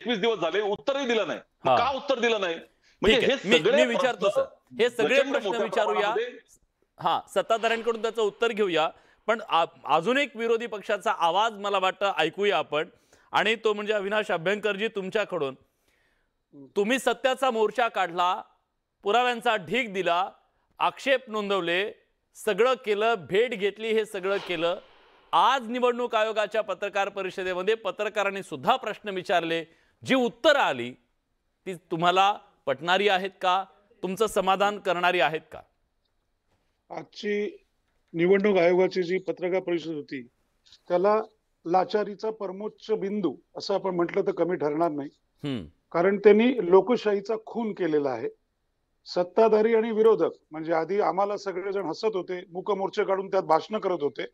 21 दिवस झाले उत्तरही दिलं नाही. हा. का उत्तर दिलं नाही? ठीक म्हणजे हे आहे. मी सगळे विचारतो प्रश्न सर, हे सगळे प्रचंड प्रश्न मोठ्या विचारूया. प्रमाणामध्ये हा, सत्ताधाऱ्यांकडून त्याचं उत्तर घेऊया. पण अजून एक विरोधी पक्षाचा आवाज मला वाटतं ऐकूया आपण, आणि तो म्हणजे अविनाश अभ्यंकरजी तुमच्याकडून. तुम्ही सत्याचा मोर्चा काढला, पुराव्यांचा ढीग दिला, आक्षेप नोंदवले, सगळं केलं, भेट घेतली, हे सगळं केलं. आज निवडणूक आयोगाच्या पत्रकार परिषदेमध्ये पत्रकारांनी सुद्धा प्रश्न विचारले, जी उत्तरं आली ती तुम्हाला पटणारी आहेत का? तुमचं समाधान करणारी आहेत का? आजची निवडणूक आयोगाची जी पत्रकार परिषद होती त्याला लाचारीचा परमोच्च बिंदू असं आपण म्हटलं तर कमी ठरणार नाही. कारण त्यांनी लोकशाहीचा खून केलेला आहे. सत्ताधारी आणि विरोधक म्हणजे आधी आम्हाला सगळेजण हसत होते, मूक मोर्चे काढून त्यात भाषण करत होते,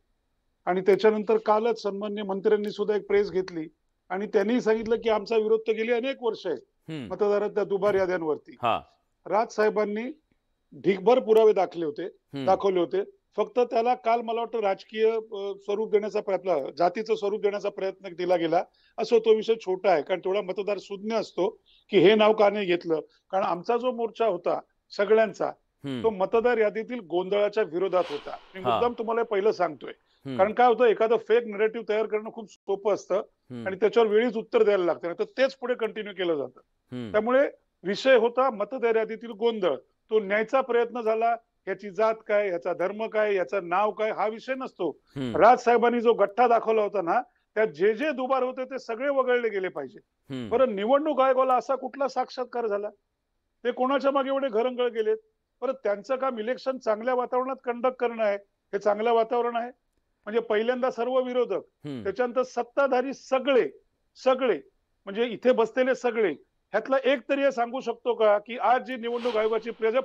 आणि त्याच्यानंतर कालच सन्मान्य मंत्र्यांनी सुद्धा एक प्रेस घेतली आणि त्यांनी सांगितलं की आमचा विरोध तर गेली अनेक वर्ष आहे मतदारांच्या दुबार याद्यांवरती. राज साहेबांनी ढिगभर पुरावे दाखवले होते. फक्त त्याला काल मला वाटतं राजकीय स्वरूप देण्याचा प्रयत्न, जातीचं स्वरूप देण्याचा प्रयत्न केला गेला. असो, तो विषय छोटा आहे कारण तेवढा मतदार सुज्ञ असतो की हे नाव का नाही घेतलं. कारण आमचा जो मोर्चा होता सगळ्यांचा तो मतदार यादीतील गोंधळाच्या विरोधात होता. मी मुद्दाम तुम्हाला पहिलं सांगतोय कारण काय होतं, एखादं फेक नरेटिव्ह तयार करणं खूप सोपं असतं आणि त्याच्यावर वेळीच उत्तर द्यायला लागतं, तर तेच पुढे कंटिन्यू केलं जातं. त्यामुळे विषय होता मतदार यादीतील गोंधळ, तो न्यायचा प्रयत्न झाला. याची जात काय, याचा धर्म काय, याचं नाव काय हा विषय नसतो. राज साहेबांनी जो गठ्ठा दाखवला होता ना, त्यात जे जे दुबार होते ते सगळे वगळले गेले पाहिजे. परत निवडणूक आयोगाला असा कुठला साक्षात्कार झाला, ते कोणाच्या मागे एवढे घरंगळ गेलेत. परत त्यांचं काम इलेक्शन चांगल्या वातावरणात कंडक्ट करणं आहे. हे चांगलं वातावरण आहे म्हणजे पहिल्यांदा सर्व विरोधक, त्याच्यानंतर सत्ताधारी सगळे म्हणजे इथे बसलेले सगळे, ह्यातला एक तरी हे सांगू शकतो का की आज जी निवडणूक आयोगाची प्रजा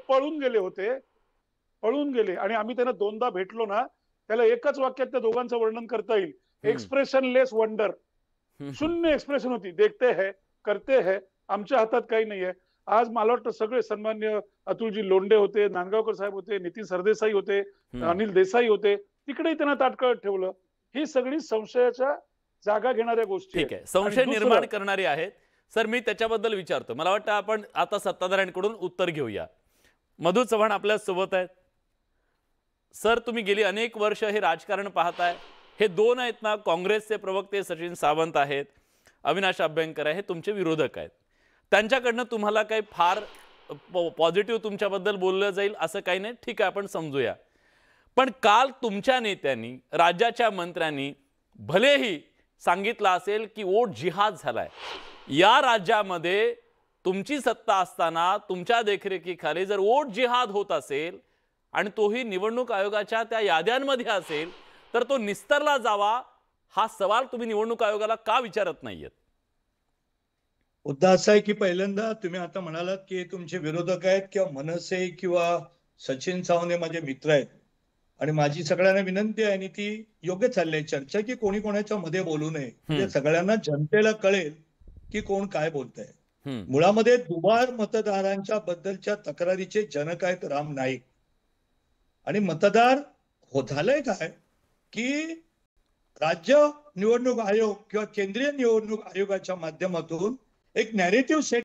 पळून गेले आणि आम्ही त्यांना दोनदा भेटलो ना, त्याला एकच वाक्यात त्या दोघांचं वर्णन करता येईल, एक्सप्रेशनलेस वंडर. शून्य एक्सप्रेशन होती. देखते है, करते है, आमच्या हातात काही नाहीये. आज मला वाटतं सगळे सन्मान्य अतुलजी लोंढे होते, नांदगावकर साहेब होते, नितीन सरदेसाई होते, अनिल देसाई होते, तिकडेही त्यांना ताटकळत ठेवलं. ही सगळी संशयाच्या जागा घेणाऱ्या गोष्टी ठीक आहे, संशय निर्माण करणारी आहेत. सर, मी त्याच्याबद्दल विचारतो. मला वाटतं आपण आता सत्ताधाऱ्यांकडून उत्तर घेऊया. मधु चव्हाण आपल्या सोबत आहेत. सर, तुम्ही गेली अनेक वर्ष हे राजकारण पाहताय. हे दोन आहेत ना, काँग्रेसचे प्रवक्ते सचिन सावंत आहेत, अविनाश अभ्यंकर आहे, हे तुमचे विरोधक आहेत. त्यांच्याकडनं तुम्हाला काही फार पॉझिटिव्ह तुमच्याबद्दल बोललं जाईल असं काही नाही, ठीक आहे, आपण समजूया. पण काल तुमच्या नेत्यांनी, राज्याच्या मंत्र्यांनी भलेही सांगितलं असेल की वोट जिहाद झालाय. या राज्यामध्ये तुमची सत्ता असताना तुमच्या देखरेखीखाली जर वोट जिहाद होत असेल आणि तोही निवडणूक आयोगाच्या त्या याद्यांमध्ये असेल तर तो निस्तरला जावा, हा सवाल तुम्ही निवडणूक आयोगाला का विचारत नाहीयेत? मुद्दा असा आहे की पहिल्यांदा तुम्ही आता म्हणालात की तुमचे विरोधक आहेत किंवा मनसे किंवा सचिन सावंत हे माझे मित्र आहेत आणि माझी सगळ्यांना विनंती आहे आणि ती योग्य चालली आहे चर्चा की कोणी कोणाच्या मध्ये बोलू नये, म्हणजे सगळ्यांना जनतेला कळेल की कोण काय बोलतंय. मुळामध्ये दुबार मतदारांच्या बद्दलच्या तक्रारीचे जनक आहेत राम नाईक. आणि मतदार झालंय काय की राज्य निवडणूक आयोग किंवा केंद्रीय निवडणूक आयोगाच्या माध्यमातून एक नॅरेटिव्ह सेट